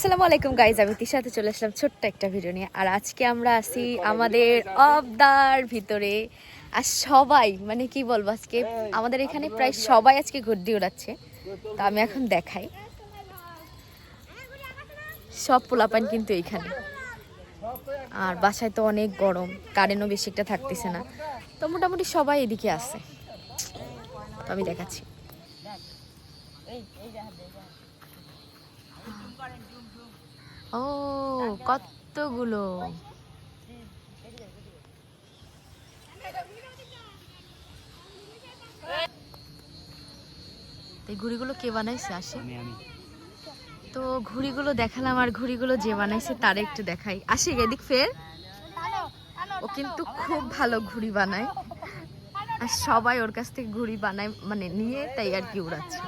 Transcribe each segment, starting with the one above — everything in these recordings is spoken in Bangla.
আসসালামু আলাইকুম গাইজ, আমি তিশাতে চলে আসলাম ছোট্ট একটা ভিডিও নিয়ে। আর আজকে আমরা আছি আমাদের অবদার ভিতরে। আর সবাই মানে কি বলবো, আজকে আমাদের এখানে প্রায় সবাই আজকে ঘুরতে উড়াচ্ছে। তো আমি এখন দেখাই, সব পোলাপান কিন্তু এইখানে। আর বাসায় তো অনেক গরম, কারেন্টও বেশি একটা থাকতেছে না, তো মোটামুটি সবাই এদিকে আছে। তো আমি দেখাচ্ছি। ও কতগুলো! এই ঘুড়িগুলো কে বানাইছে আসে? তো ঘুড়িগুলো দেখালাম, আর ঘুড়িগুলো যে বানাইছে তার একটু দেখাই। আসে এদিক ফের। ও কিন্তু খুব ভালো ঘুড়ি বানায়, আর সবাই ওর কাছ থেকে ঘুড়ি বানায় মানে নিয়ে, তাই আর কি উড়াচ্ছে।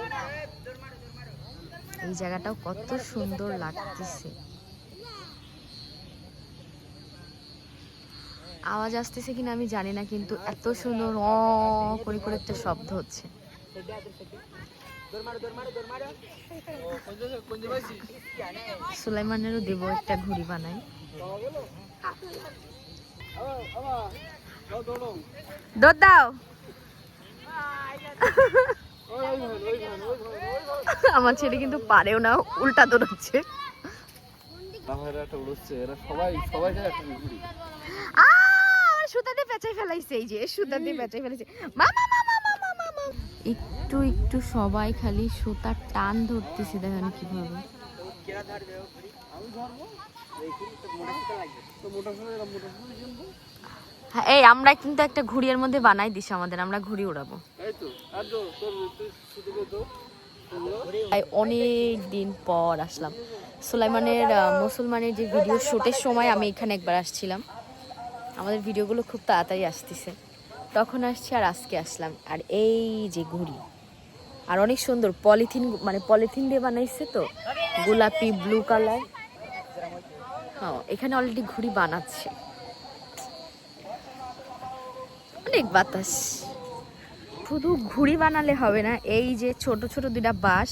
এই জায়গাটাও কত সুন্দর লাগতেছে। আওয়াজ আসতেছে কিনা আমি জানি না, কিন্তু এত সুন্দর করে করে একটা শব্দ হচ্ছে। সুলাইমানেরও দেব একটা ঘুড়ি বানাই। দৌড় দাও। আমার ছেলে কিন্তু পারেও না, উল্টা দৌড়াচ্ছে। সুতাতে পেঁচাই ফেলাইছে, এই যে সুতাতে পেঁচাই ফেলাইছে। মামা মামা মামা মামা, একটু একটু সবাই খালি সুতার টান ধরতেছে, দেখেন কিভাবে। হ্যাঁ, এই আমরা কিন্তু একটা ঘুড়ির মধ্যে বানাই দিস আমাদের, আমরা ঘুড়ি উড়াবো। অনেক দিন পর আসলাম। সুলাইমানের মুসলমানের যে ভিডিও শুটের সময় আমি এখানে একবার আসছিলাম। আমাদের ভিডিওগুলো খুব তাড়াতাড়ি আসতেছে, তখন আসছি আর আজকে আসলাম। আর এই যে ঘুড়ি, আর অনেক সুন্দর পলিথিন, মানে পলিথিন দিয়ে বানাইছে তো, গোলাপি ব্লু কালার। হ্যাঁ, এখানে অলরেডি ঘুড়ি বানাচ্ছে। অনেক বাতাস। শুধু ঘুড়ি বানালে হবে না, এই যে ছোট ছোট দুটা বাঁশ,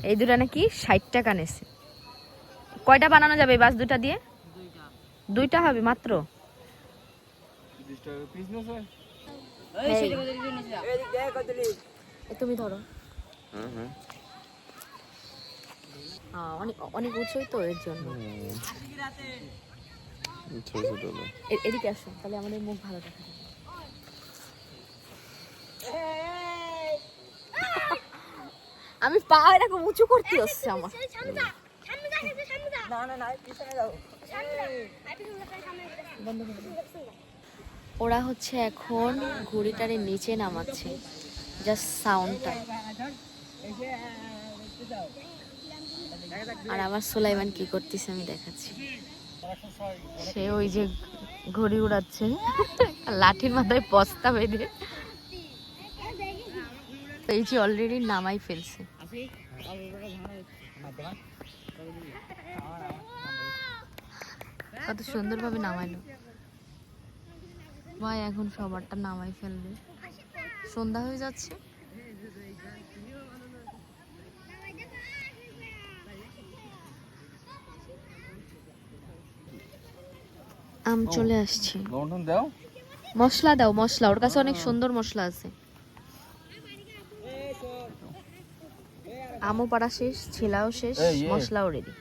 এই দুটা নাকি 60 টাকা নেছে। কয়টা বানানো যাবে বাঁশ দুটা দিয়ে? দুইটা হবে মাত্র। তুমি ধরো। অনেক অনেক উঁচুই তো, এর জন্য। এদিকে আসো, তাহলে আমাদের মুখ ভালো দেখা যাবে। আমি পা এরকম উঁচু করতে হচ্ছে আমার। ওরা হচ্ছে এখন ঘুড়িটারে নিচে নামাচ্ছে, জাস্ট সাউন্ডটা। আর আমার সুলাইমান কি করতেছে আমি দেখাচ্ছি। সে ওই যে ঘুড়ি উড়াচ্ছে, লাঠির মাথায় বস্তা বেঁধে। এই যে অলরেডি নামাই ফেলছে। কত সুন্দরভাবে নামাইলো ভাই। এখন সবারটা নামাই ফেলবে, সন্ধ্যা হয়ে যাচ্ছে। আম চলে আসছে। মশলা দাও, মশলা ওর কাছে অনেক সুন্দর মশলা আছে। আমও পাড়া শেষ, ছেলাও শেষ, মশলাও রেডি।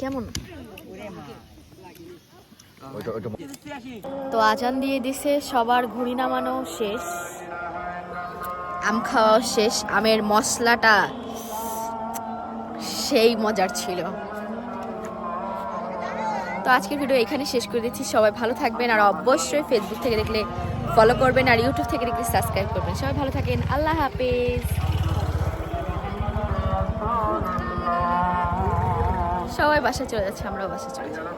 কেমন? তো আজান দিয়ে দিছে, সবার ঘুড়ি নামানো শেষ, আম খাওয়া শেষ। আমের মশলাটা সেই মজার ছিল। তো আজকের ভিডিও এখানে শেষ করে দিচ্ছি। সবাই ভালো থাকবেন, আর অবশ্যই ফেসবুক থেকে দেখলে ফলো করবেন, আর ইউটিউব থেকে দেখলে সাবস্ক্রাইব করবেন। সবাই ভালো থাকেন, আল্লাহ হাফেজ। সবাই বাসায় চলে যাচ্ছে, আমরাও বাসায় চলে যাবো।